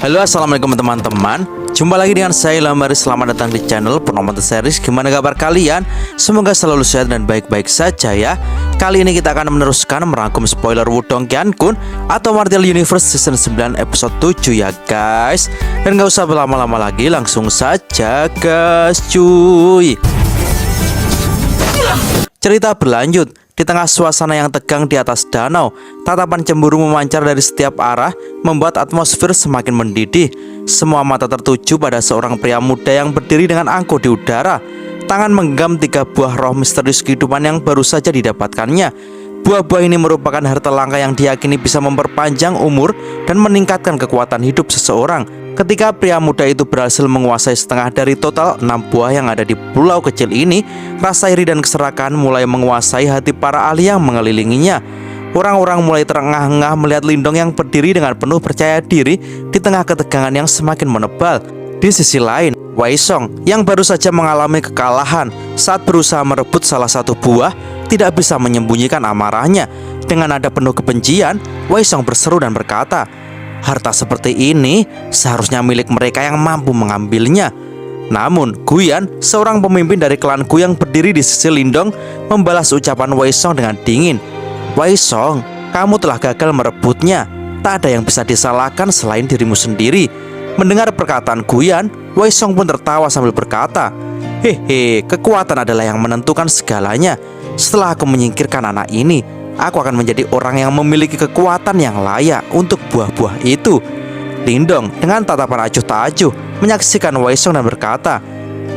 Halo, assalamualaikum teman-teman. Jumpa lagi dengan saya Ilham Baris. Selamat datang di channel Penonton Series. Gimana kabar kalian? Semoga selalu sehat dan baik-baik saja ya. Kali ini kita akan meneruskan merangkum spoiler Wudong Qiankun atau Martial Universe Season 9 episode 7 ya guys. Dan gak usah berlama-lama lagi, langsung saja gas cuy. Cerita berlanjut. Di tengah suasana yang tegang di atas danau, tatapan cemburu memancar dari setiap arah, membuat atmosfer semakin mendidih. Semua mata tertuju pada seorang pria muda yang berdiri dengan angkuh di udara. Tangan menggenggam 3 buah roh misterius kehidupan yang baru saja didapatkannya. Buah-buah ini merupakan harta langka yang diyakini bisa memperpanjang umur dan meningkatkan kekuatan hidup seseorang. Ketika pria muda itu berhasil menguasai setengah dari total 6 buah yang ada di pulau kecil ini, rasa iri dan keserakahan mulai menguasai hati para ahli yang mengelilinginya. Orang-orang mulai terengah-engah melihat Lindong yang berdiri dengan penuh percaya diri di tengah ketegangan yang semakin menebal. Di sisi lain, Wei Song yang baru saja mengalami kekalahan saat berusaha merebut salah satu buah tidak bisa menyembunyikan amarahnya. Dengan nada penuh kebencian, Wei Song berseru dan berkata, "Harta seperti ini seharusnya milik mereka yang mampu mengambilnya." Namun, Guyan, seorang pemimpin dari klan Gu yang berdiri di sisi Lindong, membalas ucapan Wei Song dengan dingin. "Wei Song, kamu telah gagal merebutnya. Tak ada yang bisa disalahkan selain dirimu sendiri." Mendengar perkataan Guyan, Wei Song pun tertawa sambil berkata, "Hehe, kekuatan adalah yang menentukan segalanya. Setelah aku menyingkirkan anak ini, aku akan menjadi orang yang memiliki kekuatan yang layak untuk buah-buah itu." Lindong dengan tatapan acuh tak acuh menyaksikan Wei Song dan berkata,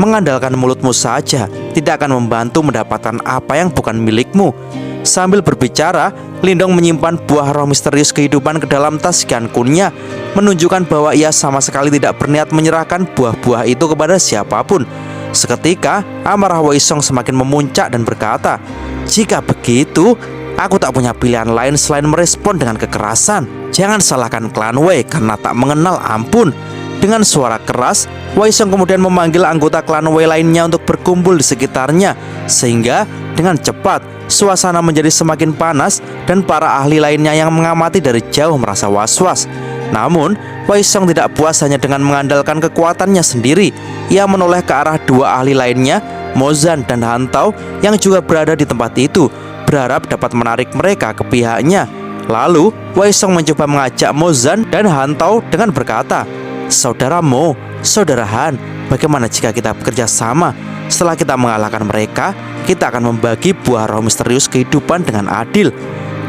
"Mengandalkan mulutmu saja tidak akan membantu mendapatkan apa yang bukan milikmu." Sambil berbicara, Lindong menyimpan buah roh misterius kehidupan ke dalam tas Qiankunnya, menunjukkan bahwa ia sama sekali tidak berniat menyerahkan buah-buah itu kepada siapapun. Seketika, amarah Wei Song semakin memuncak dan berkata, "Jika begitu, aku tak punya pilihan lain selain merespon dengan kekerasan. Jangan salahkan klan Wei karena tak mengenal ampun." Dengan suara keras, Wei Song kemudian memanggil anggota klan Wei lainnya untuk berkumpul di sekitarnya. Sehingga dengan cepat, suasana menjadi semakin panas dan para ahli lainnya yang mengamati dari jauh merasa was-was. Namun, Wei Song tidak puas hanya dengan mengandalkan kekuatannya sendiri. Ia menoleh ke arah 2 ahli lainnya, Mo Zhan dan Han Tao, yang juga berada di tempat itu, berharap dapat menarik mereka ke pihaknya. Lalu, Wei Song mencoba mengajak Mo Zhan dan Han Tao dengan berkata, "Saudara Mo, saudara Han, bagaimana jika kita bekerja sama? Setelah kita mengalahkan mereka, kita akan membagi buah roh misterius kehidupan dengan adil."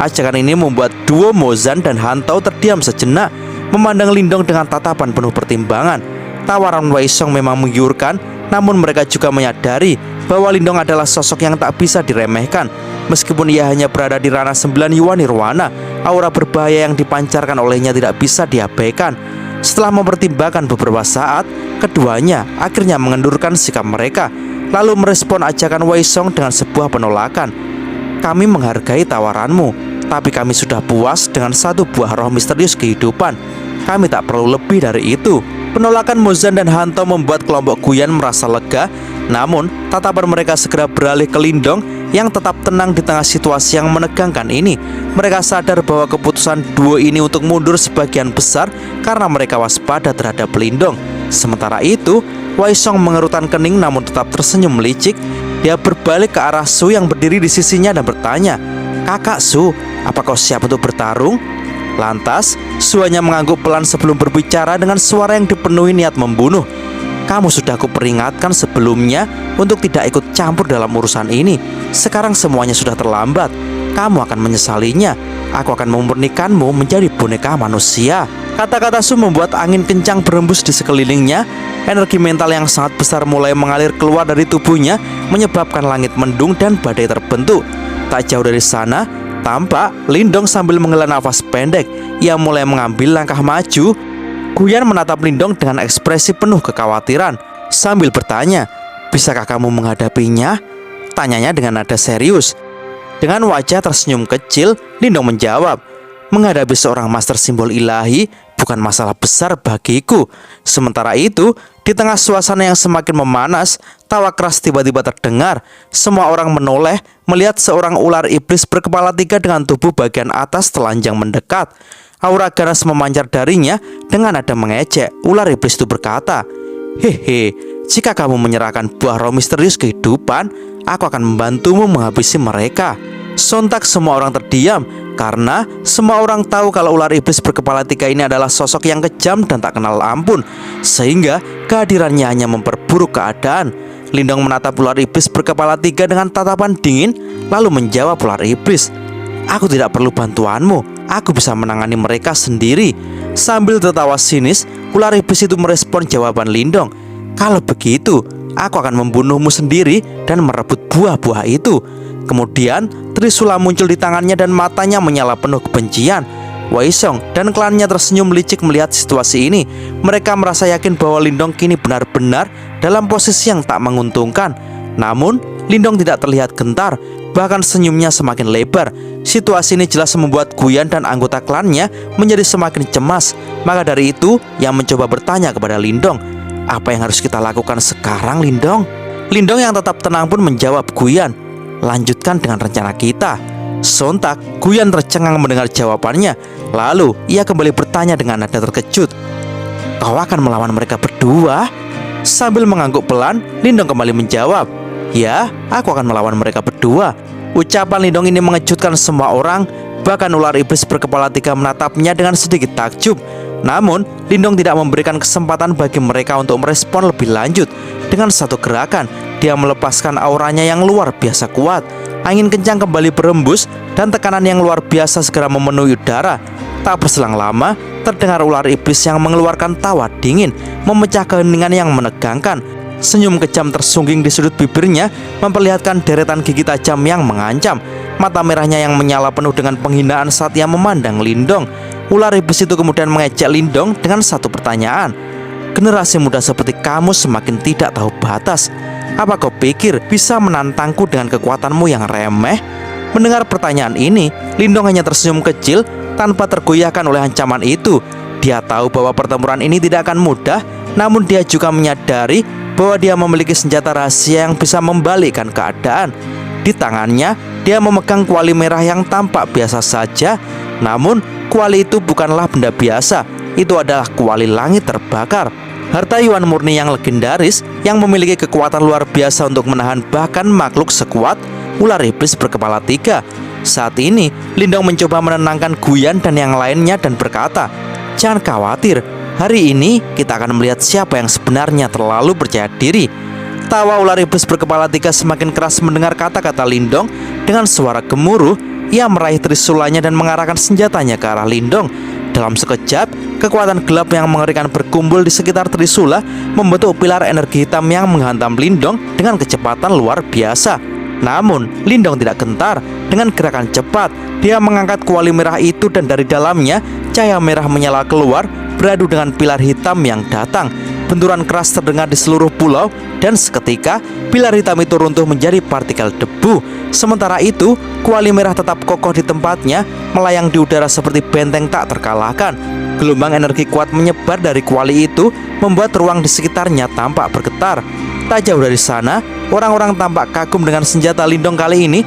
Ajakan ini membuat duo Mo Zhan dan Han Tao terdiam sejenak, memandang Lindong dengan tatapan penuh pertimbangan. Tawaran Wei Song memang menggiurkan, namun mereka juga menyadari bahwa Lindong adalah sosok yang tak bisa diremehkan. Meskipun ia hanya berada di ranah 9 Yuan Nirwana, aura berbahaya yang dipancarkan olehnya tidak bisa diabaikan. Setelah mempertimbangkan beberapa saat, keduanya akhirnya mengendurkan sikap mereka, lalu merespon ajakan Wei Song dengan sebuah penolakan. "Kami menghargai tawaranmu, tapi kami sudah puas dengan 1 buah roh misterius kehidupan. Kami tak perlu lebih dari itu." Penolakan Mo Zhan dan Han Tao membuat kelompok Guyan merasa lega. Namun, tatapan mereka segera beralih ke Lindong yang tetap tenang di tengah situasi yang menegangkan ini. Mereka sadar bahwa keputusan duo ini untuk mundur sebagian besar karena mereka waspada terhadap Lindong. Sementara itu, Wei Song mengerutkan kening namun tetap tersenyum melicik. Dia berbalik ke arah Su yang berdiri di sisinya dan bertanya, "Kakak Su, apa kau siap untuk bertarung?" Lantas, Su hanya mengangguk pelan sebelum berbicara dengan suara yang dipenuhi niat membunuh. "Kamu sudah kuperingatkan sebelumnya untuk tidak ikut campur dalam urusan ini. Sekarang semuanya sudah terlambat. Kamu akan menyesalinya. Aku akan memurnikanmu menjadi boneka manusia." Kata-kata Su membuat angin kencang berembus di sekelilingnya. Energi mental yang sangat besar mulai mengalir keluar dari tubuhnya, menyebabkan langit mendung dan badai terbentuk. Tak jauh dari sana, tampak Lindong sambil menghela nafas pendek. Ia mulai mengambil langkah maju. Guyan menatap Lindong dengan ekspresi penuh kekhawatiran sambil bertanya, "Bisakah kamu menghadapinya?" Tanyanya dengan nada serius. Dengan wajah tersenyum kecil, Lindong menjawab, "Menghadapi seorang master simbol ilahi bukan masalah besar bagiku." Sementara itu, di tengah suasana yang semakin memanas, tawa keras tiba-tiba terdengar. Semua orang menoleh melihat seorang ular iblis berkepala 3 dengan tubuh bagian atas telanjang mendekat. Aura ganas memancar darinya. Dengan nada mengejek, ular iblis itu berkata, "Hehe, jika kamu menyerahkan buah roh misterius kehidupan, aku akan membantumu menghabisi mereka." Sontak semua orang terdiam karena semua orang tahu kalau ular iblis berkepala 3 ini adalah sosok yang kejam dan tak kenal ampun, sehingga kehadirannya hanya memperburuk keadaan. Lindong menatap ular iblis berkepala 3 dengan tatapan dingin, lalu menjawab ular iblis, "Aku tidak perlu bantuanmu, aku bisa menangani mereka sendiri." Sambil tertawa sinis, ular iblis itu merespon jawaban Lindong, "Kalau begitu, aku akan membunuhmu sendiri dan merebut buah-buah itu." Kemudian Trisula muncul di tangannya dan matanya menyala penuh kebencian. Wei Xiong dan klannya tersenyum licik melihat situasi ini. Mereka merasa yakin bahwa Lindong kini benar-benar dalam posisi yang tak menguntungkan. Namun Lindong tidak terlihat gentar, bahkan senyumnya semakin lebar. Situasi ini jelas membuat Guyan dan anggota klannya menjadi semakin cemas. Maka dari itu ia mencoba bertanya kepada Lindong, "Apa yang harus kita lakukan sekarang, Lindong?" Lindong yang tetap tenang pun menjawab Guyan, "Lanjutkan dengan rencana kita." Sontak Guyan tercengang mendengar jawabannya. Lalu ia kembali bertanya dengan nada terkejut, "Kau akan melawan mereka berdua?" Sambil mengangguk pelan, Lindong kembali menjawab, "Ya, aku akan melawan mereka berdua." Ucapan Lindong ini mengejutkan semua orang. Bahkan ular iblis berkepala 3 menatapnya dengan sedikit takjub. Namun Lindong tidak memberikan kesempatan bagi mereka untuk merespon lebih lanjut. Dengan satu gerakan, dia melepaskan auranya yang luar biasa kuat. Angin kencang kembali berembus dan tekanan yang luar biasa segera memenuhi udara. Tak berselang lama, terdengar ular iblis yang mengeluarkan tawa dingin, memecah keheningan yang menegangkan. Senyum kejam tersungging di sudut bibirnya memperlihatkan deretan gigi tajam yang mengancam. Mata merahnya yang menyala penuh dengan penghinaan saat ia memandang Lindong. Ular iblis itu kemudian mengejek Lindong dengan satu pertanyaan, "Generasi muda seperti kamu semakin tidak tahu batas. Apa kau pikir bisa menantangku dengan kekuatanmu yang remeh?" Mendengar pertanyaan ini, Lindong hanya tersenyum kecil tanpa tergoyahkan oleh ancaman itu. Dia tahu bahwa pertempuran ini tidak akan mudah, namun dia juga menyadari bahwa dia memiliki senjata rahasia yang bisa membalikkan keadaan. Di tangannya, dia memegang kuali merah yang tampak biasa saja. Namun, kuali itu bukanlah benda biasa. Itu adalah kuali langit terbakar. Harta Yuan murni yang legendaris yang memiliki kekuatan luar biasa untuk menahan bahkan makhluk sekuat ular iblis berkepala 3. Saat ini, Lindong mencoba menenangkan Guyan dan yang lainnya dan berkata, "Jangan khawatir, hari ini kita akan melihat siapa yang sebenarnya terlalu percaya diri." Tawa ular iblis berkepala 3 semakin keras mendengar kata-kata Lindong. Dengan suara gemuruh, ia meraih trisulanya dan mengarahkan senjatanya ke arah Lindong. Dalam sekejap, kekuatan gelap yang mengerikan berkumpul di sekitar Trisula, membentuk pilar energi hitam yang menghantam Lindong dengan kecepatan luar biasa. Namun, Lindong tidak gentar. Dengan gerakan cepat, dia mengangkat kuali merah itu dan dari dalamnya, cahaya merah menyala keluar, beradu dengan pilar hitam yang datang. Benturan keras terdengar di seluruh pulau dan seketika pilar hitam itu runtuh menjadi partikel debu. Sementara itu, kuali merah tetap kokoh di tempatnya, melayang di udara seperti benteng tak terkalahkan. Gelombang energi kuat menyebar dari kuali itu, membuat ruang di sekitarnya tampak bergetar. Tak jauh dari sana, orang-orang tampak kagum dengan senjata Lindong kali ini.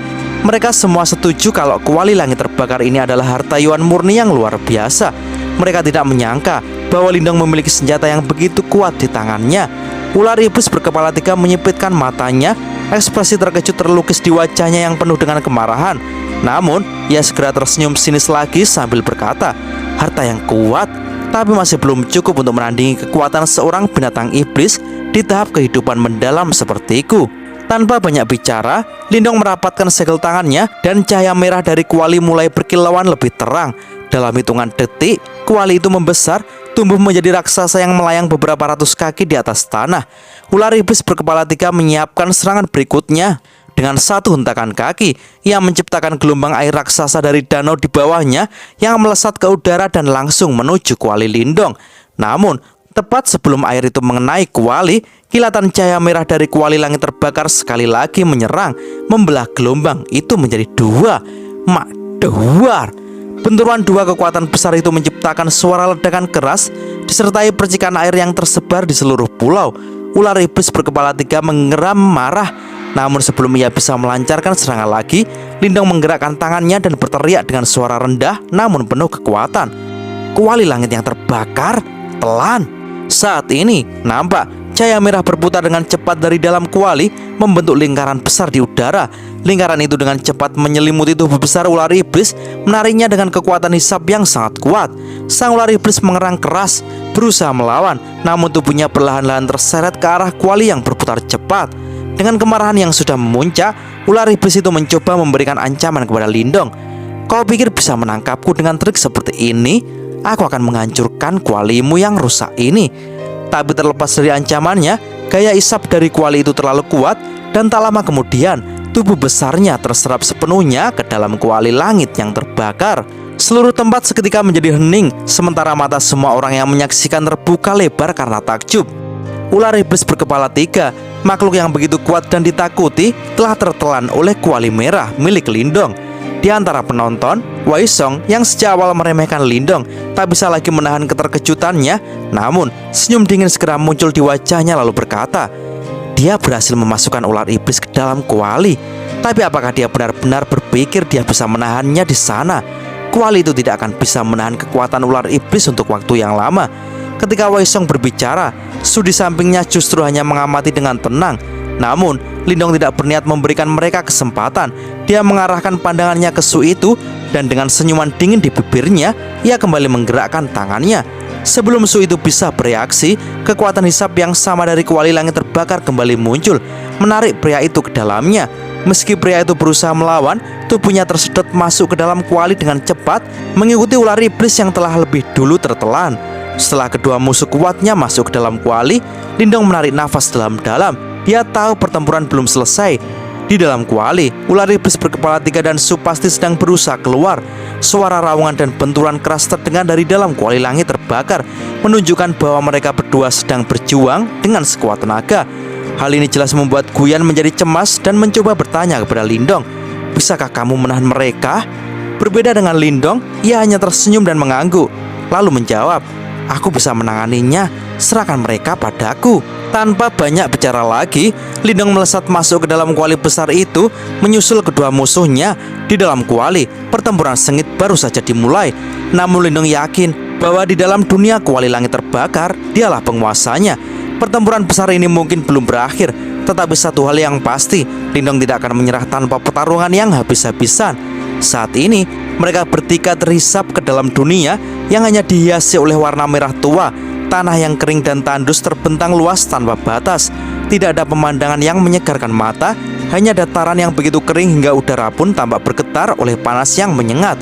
Mereka semua setuju kalau kuali langit terbakar ini adalah harta Yuan murni yang luar biasa. Mereka tidak menyangka bahwa Lindong memiliki senjata yang begitu kuat di tangannya. Ular iblis berkepala 3 menyipitkan matanya. Ekspresi terkejut terlukis di wajahnya yang penuh dengan kemarahan. Namun, ia segera tersenyum sinis lagi sambil berkata, "Harta yang kuat, tapi masih belum cukup untuk menandingi kekuatan seorang binatang iblis di tahap kehidupan mendalam sepertiku." Tanpa banyak bicara, Lindong merapatkan segel tangannya dan cahaya merah dari kuali mulai berkilauan lebih terang. Dalam hitungan detik, kuali itu membesar, tumbuh menjadi raksasa yang melayang beberapa ratus kaki di atas tanah. Ular iblis berkepala 3 menyiapkan serangan berikutnya. Dengan satu hentakan kaki, ia menciptakan gelombang air raksasa dari danau di bawahnya yang melesat ke udara dan langsung menuju kuali Lindong. Namun, tepat sebelum air itu mengenai kuali, kilatan cahaya merah dari kuali langit terbakar sekali lagi menyerang, membelah gelombang itu menjadi dua. Makduar! Benturan dua kekuatan besar itu menciptakan suara ledakan keras, disertai percikan air yang tersebar di seluruh pulau. Ular iblis berkepala 3 mengeram marah. Namun sebelum ia bisa melancarkan serangan lagi, Lindong menggerakkan tangannya dan berteriak dengan suara rendah namun penuh kekuatan, kuali langit yang terbakar telan. Saat ini nampak cahaya merah berputar dengan cepat dari dalam kuali, membentuk lingkaran besar di udara. Lingkaran itu dengan cepat menyelimuti tubuh besar ular iblis, menariknya dengan kekuatan hisap yang sangat kuat. Sang ular iblis mengerang keras, berusaha melawan, namun tubuhnya perlahan-lahan terseret ke arah kuali yang berputar cepat. Dengan kemarahan yang sudah memuncak, ular iblis itu mencoba memberikan ancaman kepada Lindong. Kau pikir bisa menangkapku dengan trik seperti ini? Aku akan menghancurkan kualimu yang rusak ini. Tapi terlepas dari ancamannya, gaya isap dari kuali itu terlalu kuat, dan tak lama kemudian tubuh besarnya terserap sepenuhnya ke dalam kuali langit yang terbakar. Seluruh tempat seketika menjadi hening, sementara mata semua orang yang menyaksikan terbuka lebar karena takjub. Ular iblis berkepala 3, makhluk yang begitu kuat dan ditakuti, telah tertelan oleh kuali merah milik Lindong. Di antara penonton, Wei Song yang sejak awal meremehkan Lindong tak bisa lagi menahan keterkejutannya. Namun senyum dingin segera muncul di wajahnya lalu berkata, dia berhasil memasukkan ular iblis ke dalam kuali. Tapi apakah dia benar-benar berpikir dia bisa menahannya di sana? Kuali itu tidak akan bisa menahan kekuatan ular iblis untuk waktu yang lama. Ketika Wei Song berbicara, Su di sampingnya justru hanya mengamati dengan tenang. Namun Lindong tidak berniat memberikan mereka kesempatan. Dia mengarahkan pandangannya ke Su itu, dan dengan senyuman dingin di bibirnya, ia kembali menggerakkan tangannya. Sebelum Su itu bisa bereaksi, kekuatan hisap yang sama dari kuali langit terbakar kembali muncul, menarik pria itu ke dalamnya. Meski pria itu berusaha melawan, tubuhnya tersedot masuk ke dalam kuali dengan cepat, mengikuti ular iblis yang telah lebih dulu tertelan. Setelah kedua musuh kuatnya masuk ke dalam kuali, Lindong menarik nafas dalam-dalam. Dia tahu pertempuran belum selesai. Di dalam kuali, ular iblis berkepala 3 dan Su pasti sedang berusaha keluar. Suara raungan dan benturan keras terdengar dari dalam kuali langit terbakar, menunjukkan bahwa mereka berdua sedang berjuang dengan sekuat tenaga. Hal ini jelas membuat Guyan menjadi cemas dan mencoba bertanya kepada Lindong, bisakah kamu menahan mereka? Berbeda dengan Lindong, ia hanya tersenyum dan mengangguk, lalu menjawab, aku bisa menanganinya, serahkan mereka padaku. Tanpa banyak bicara lagi, Lindong melesat masuk ke dalam kuali besar itu, menyusul kedua musuhnya. Di dalam kuali, pertempuran sengit baru saja dimulai. Namun Lindong yakin bahwa di dalam dunia kuali langit terbakar, dialah penguasanya. Pertempuran besar ini mungkin belum berakhir, tetapi satu hal yang pasti, Lindong tidak akan menyerah tanpa pertarungan yang habis-habisan. Saat ini, mereka bertiga terhisap ke dalam dunia yang hanya dihiasi oleh warna merah tua. Tanah yang kering dan tandus terbentang luas tanpa batas. Tidak ada pemandangan yang menyegarkan mata, hanya dataran yang begitu kering hingga udara pun tampak bergetar oleh panas yang menyengat.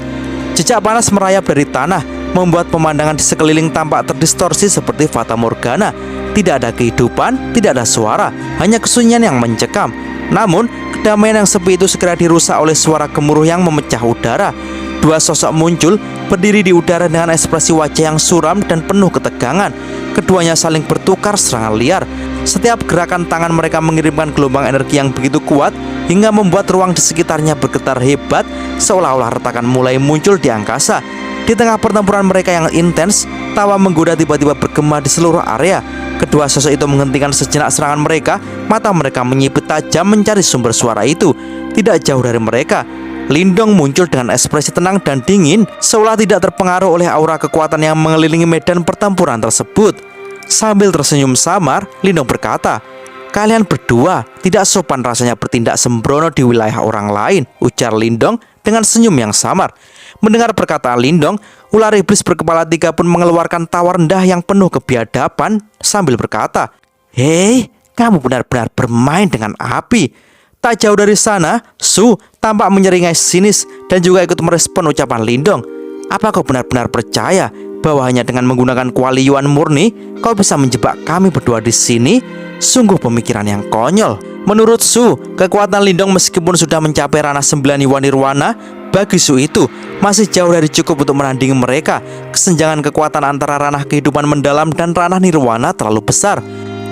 Jejak panas merayap dari tanah, membuat pemandangan di sekeliling tampak terdistorsi seperti fata morgana. Tidak ada kehidupan, tidak ada suara, hanya kesunyian yang mencekam. Namun, kedamaian yang sepi itu segera dirusak oleh suara gemuruh yang memecah udara. Dua sosok muncul, berdiri di udara dengan ekspresi wajah yang suram dan penuh ketegangan. Keduanya saling bertukar serangan liar. Setiap gerakan tangan mereka mengirimkan gelombang energi yang begitu kuat, hingga membuat ruang di sekitarnya bergetar hebat, seolah-olah retakan mulai muncul di angkasa. Di tengah pertempuran mereka yang intens, tawa menggoda tiba-tiba bergema di seluruh area. Kedua sosok itu menghentikan sejenak serangan mereka. Mata mereka menyipit tajam mencari sumber suara itu. Tidak jauh dari mereka, Lindong muncul dengan ekspresi tenang dan dingin, seolah tidak terpengaruh oleh aura kekuatan yang mengelilingi medan pertempuran tersebut. Sambil tersenyum samar, Lindong berkata, kalian berdua tidak sopan rasanya bertindak sembrono di wilayah orang lain, ujar Lindong dengan senyum yang samar. Mendengar perkataan Lindong, ular iblis berkepala 3 pun mengeluarkan tawa rendah yang penuh kebiadaban sambil berkata, hei, kamu benar-benar bermain dengan api. Tak jauh dari sana, Su tampak menyeringai sinis dan juga ikut merespon ucapan Lindong. Apa kau benar-benar percaya bahwa hanya dengan menggunakan kuali Yuan murni kau bisa menjebak kami berdua di sini? Sungguh pemikiran yang konyol. Menurut Su, kekuatan Lindong meskipun sudah mencapai ranah 9 Yuan Nirwana, bagi Su itu masih jauh dari cukup untuk menandingi mereka. Kesenjangan kekuatan antara ranah kehidupan mendalam dan ranah Nirwana terlalu besar.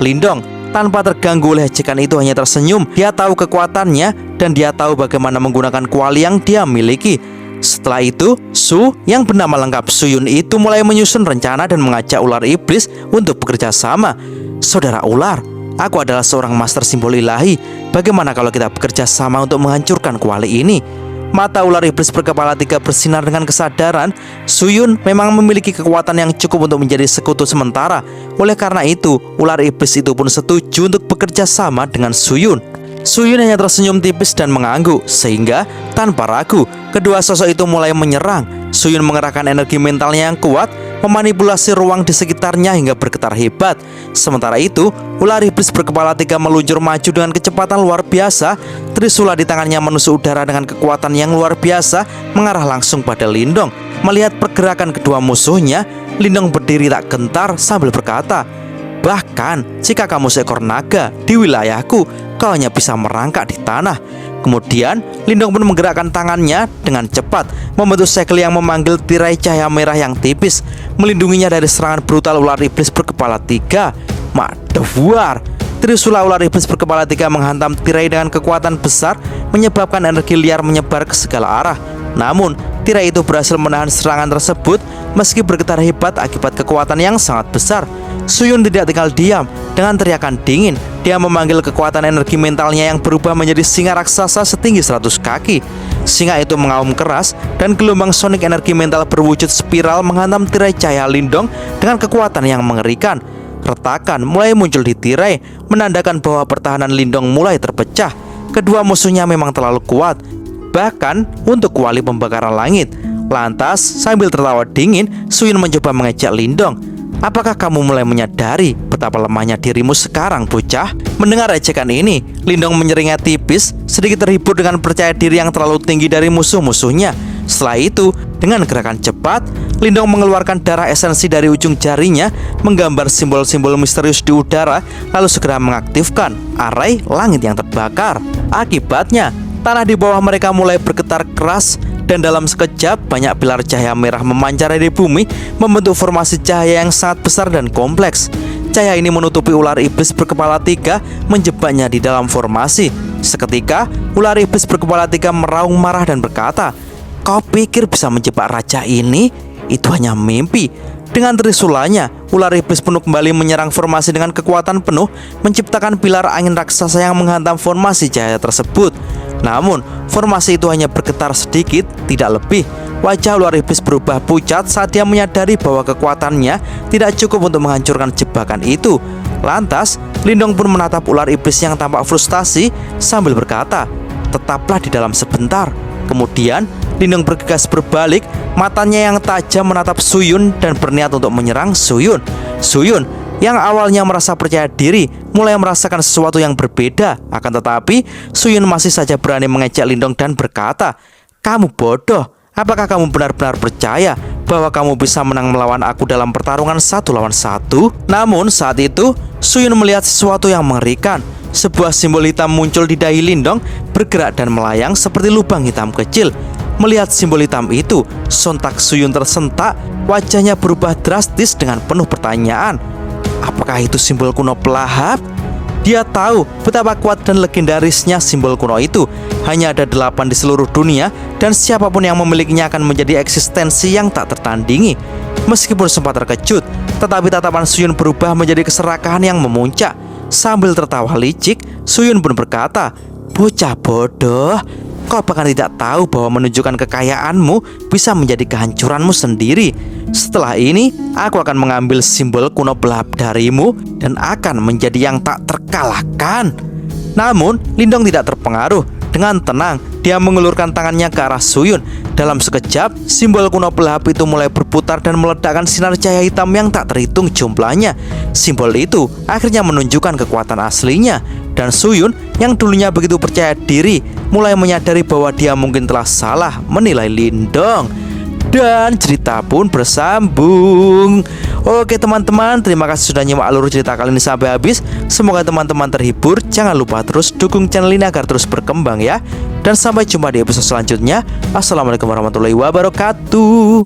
Lindong tanpa terganggu oleh ejekan itu hanya tersenyum. Dia tahu kekuatannya dan dia tahu bagaimana menggunakan kuali yang dia miliki. Setelah itu, Su yang bernama lengkap Suyun itu mulai menyusun rencana dan mengajak ular iblis untuk bekerja sama. Saudara ular, aku adalah seorang master simbol ilahi. Bagaimana kalau kita bekerja sama untuk menghancurkan kuali ini? Mata ular iblis berkepala 3 bersinar dengan kesadaran Suyun memang memiliki kekuatan yang cukup untuk menjadi sekutu sementara. Oleh karena itu, ular iblis itu pun setuju untuk bekerja sama dengan Suyun. Suyun hanya tersenyum tipis dan mengangguk, sehingga tanpa ragu kedua sosok itu mulai menyerang. Suyun mengerahkan energi mentalnya yang kuat, memanipulasi ruang di sekitarnya hingga bergetar hebat. Sementara itu, ular iblis berkepala 3 meluncur maju dengan kecepatan luar biasa. Trisula di tangannya menusuk udara dengan kekuatan yang luar biasa, mengarah langsung pada Lindong. Melihat pergerakan kedua musuhnya, Lindong berdiri tak gentar sambil berkata, "Bahkan jika kamu seekor naga di wilayahku, kau hanya bisa merangkak di tanah." Kemudian Lindong pun menggerakkan tangannya dengan cepat, membentuk segel yang memanggil tirai cahaya merah yang tipis, melindunginya dari serangan brutal ular iblis berkepala 3. Madawar! Trisula ular iblis berkepala 3 menghantam tirai dengan kekuatan besar, menyebabkan energi liar menyebar ke segala arah. Namun tirai itu berhasil menahan serangan tersebut meski bergetar hebat akibat kekuatan yang sangat besar. Suyun tidak tinggal diam. Dengan teriakan dingin, dia memanggil kekuatan energi mentalnya yang berubah menjadi singa raksasa setinggi 100 kaki. Singa itu mengaum keras dan gelombang sonik energi mental berwujud spiral menghantam tirai cahaya Lindong dengan kekuatan yang mengerikan. Retakan mulai muncul di tirai, menandakan bahwa pertahanan Lindong mulai terpecah. Kedua musuhnya memang terlalu kuat, bahkan untuk kuali pembakaran langit. Lantas sambil tertawa dingin, Suyun mencoba mengejek Lindong. "Apakah kamu mulai menyadari betapa lemahnya dirimu sekarang, bocah?" Mendengar ejekan ini, Lindong menyeringai tipis, sedikit terhibur dengan percaya diri yang terlalu tinggi dari musuh-musuhnya. Setelah itu, dengan gerakan cepat, Lindong mengeluarkan darah esensi dari ujung jarinya, menggambar simbol-simbol misterius di udara, lalu segera mengaktifkan arai langit yang terbakar. Akibatnya, tanah di bawah mereka mulai bergetar keras, dan dalam sekejap banyak pilar cahaya merah memancar dari bumi, membentuk formasi cahaya yang sangat besar dan kompleks. Cahaya ini menutupi ular iblis berkepala 3, menjebaknya di dalam formasi. Seketika, ular iblis berkepala 3 meraung marah dan berkata, "Kau pikir bisa menjebak raja ini? Itu hanya mimpi." Dengan trisulanya, ular iblis penuh kembali menyerang formasi dengan kekuatan penuh, menciptakan pilar angin raksasa yang menghantam formasi cahaya tersebut. Namun, formasi itu hanya bergetar sedikit, tidak lebih. Wajah ular iblis berubah pucat saat dia menyadari bahwa kekuatannya tidak cukup untuk menghancurkan jebakan itu. Lantas, Lindong pun menatap ular iblis yang tampak frustasi sambil berkata, "Tetaplah di dalam sebentar." Kemudian, Lindong bergegas berbalik, matanya yang tajam menatap Suyun dan berniat untuk menyerang Suyun. Suyun yang awalnya merasa percaya diri mulai merasakan sesuatu yang berbeda. Akan tetapi, Suyun masih saja berani mengejek Lindong dan berkata, "Kamu bodoh. Apakah kamu benar-benar percaya bahwa kamu bisa menang melawan aku dalam pertarungan 1 lawan 1?" Namun saat itu, Suyun melihat sesuatu yang mengerikan. Sebuah simbol hitam muncul di dahi Lindong, bergerak dan melayang seperti lubang hitam kecil. Melihat simbol hitam itu, sontak Suyun tersentak, wajahnya berubah drastis dengan penuh pertanyaan. Apakah itu simbol kuno pelahap? Dia tahu betapa kuat dan legendarisnya simbol kuno itu. Hanya ada 8 di seluruh dunia, dan siapapun yang memilikinya akan menjadi eksistensi yang tak tertandingi. Meskipun sempat terkejut, tetapi tatapan Suyun berubah menjadi keserakahan yang memuncak. Sambil tertawa licik, Suyun pun berkata, "Bocah bodoh, kau bahkan tidak tahu bahwa menunjukkan kekayaanmu bisa menjadi kehancuranmu sendiri. Setelah ini, aku akan mengambil simbol kuno pelahap darimu dan akan menjadi yang tak terkalahkan." Namun, Lindong tidak terpengaruh. Dengan tenang, dia mengulurkan tangannya ke arah Suyun. Dalam sekejap, simbol kuno pelahap itu mulai berputar dan meledakkan sinar cahaya hitam yang tak terhitung jumlahnya. Simbol itu akhirnya menunjukkan kekuatan aslinya. Dan Suyun yang dulunya begitu percaya diri mulai menyadari bahwa dia mungkin telah salah menilai Lindong. Dan cerita pun bersambung. Oke teman-teman, terima kasih sudah nyimak alur cerita kali ini sampai habis. Semoga teman-teman terhibur. Jangan lupa terus dukung channel ini agar terus berkembang ya. Dan sampai jumpa di episode selanjutnya. Assalamualaikum warahmatullahi wabarakatuh.